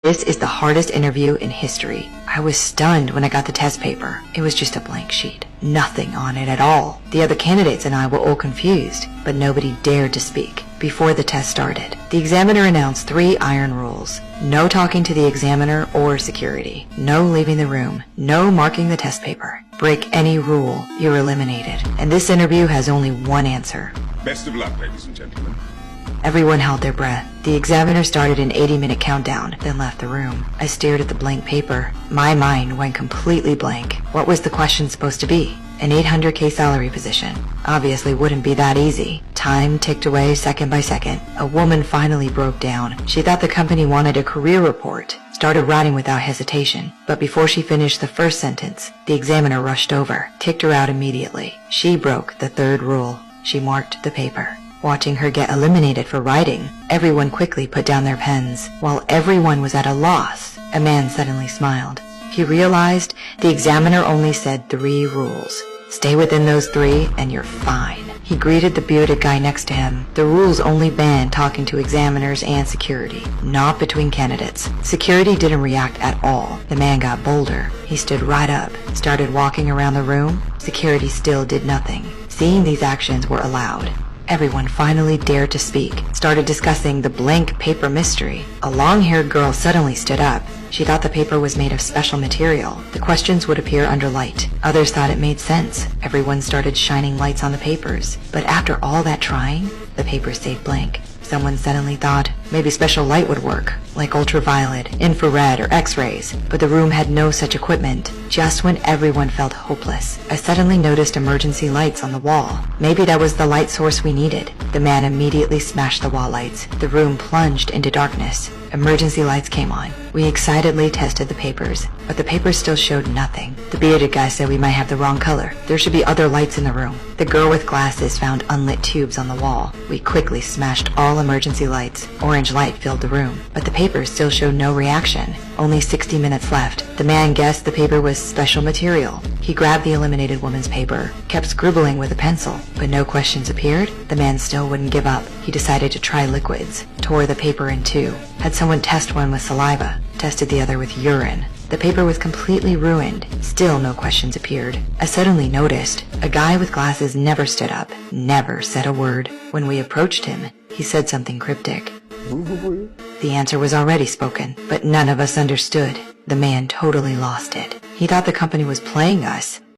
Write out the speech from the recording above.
This is the hardest interview in history. I was stunned when I got the test paper. It was just a blank sheet. Nothing on it at all. The other candidates and I were all confused, but nobody dared to speak. Before the test started, the examiner announced 3 iron rules. No talking to the examiner or security. No leaving the room. No marking the test paper. Break any rule, you're eliminated. And this interview has only one answer. Best of luck, ladies and gentlemen. Everyone held their breath. The examiner started an 80-minute countdown, then left the room. I stared at the blank paper. My mind went completely blank. What was the question supposed to be? An $800K salary position. Obviously wouldn't be that easy. Time ticked away second by second. A woman finally broke down. She thought the company wanted a career report. Started writing without hesitation. But before she finished the first sentence, the examiner rushed over, kicked her out immediately. She broke the 3rd rule. She marked the paper. Watching her get eliminated for writing, everyone quickly put down their pens. While everyone was at a loss, a man suddenly smiled. He realized the examiner only said 3 rules. Stay within those 3 and you're fine. He greeted the bearded guy next to him. The rules only banned talking to examiners and security, not between candidates. Security didn't react at all. The man got bolder. He stood right up, started walking around the room. Security still did nothing. Seeing these actions were allowed. Everyone finally dared to speak, started discussing the blank paper mystery. A long-haired girl suddenly stood up. She thought the paper was made of special material. The questions would appear under light. Others thought it made sense. Everyone started shining lights on the papers. But after all that trying, the papers stayed blank. Someone suddenly thought maybe special light would work, like ultraviolet, infrared, or x-rays, but the room had no such equipment. Just when everyone felt hopeless, I suddenly noticed emergency lights on the wall. Maybe that was the light source we needed. The man immediately smashed the wall lights. The room plunged into darkness. Emergency lights came on. We excitedly tested the papers, but the papers still showed nothing. The bearded guy said we might have the wrong color. There should be other lights in the room. The girl with glasses found unlit tubes on the wall. We quickly smashed all emergency lights. Orange light filled the room, but the papers still showed no reaction. Only 60 minutes left. The man guessed the paper was special material. He grabbed the eliminated woman's paper, kept scribbling with a pencil, but no questions appeared. The man still wouldn't give up. He decided to try liquids, tore the paper in 2. Had someone test one with saliva, tested the other with urine. The paper was completely ruined. Still no questions appeared. I suddenly noticed a guy with glasses never stood up, never said a word. When we approached him, he said something cryptic. The answer was already spoken, but none of us understood. The man totally lost it. He thought the company was playing us.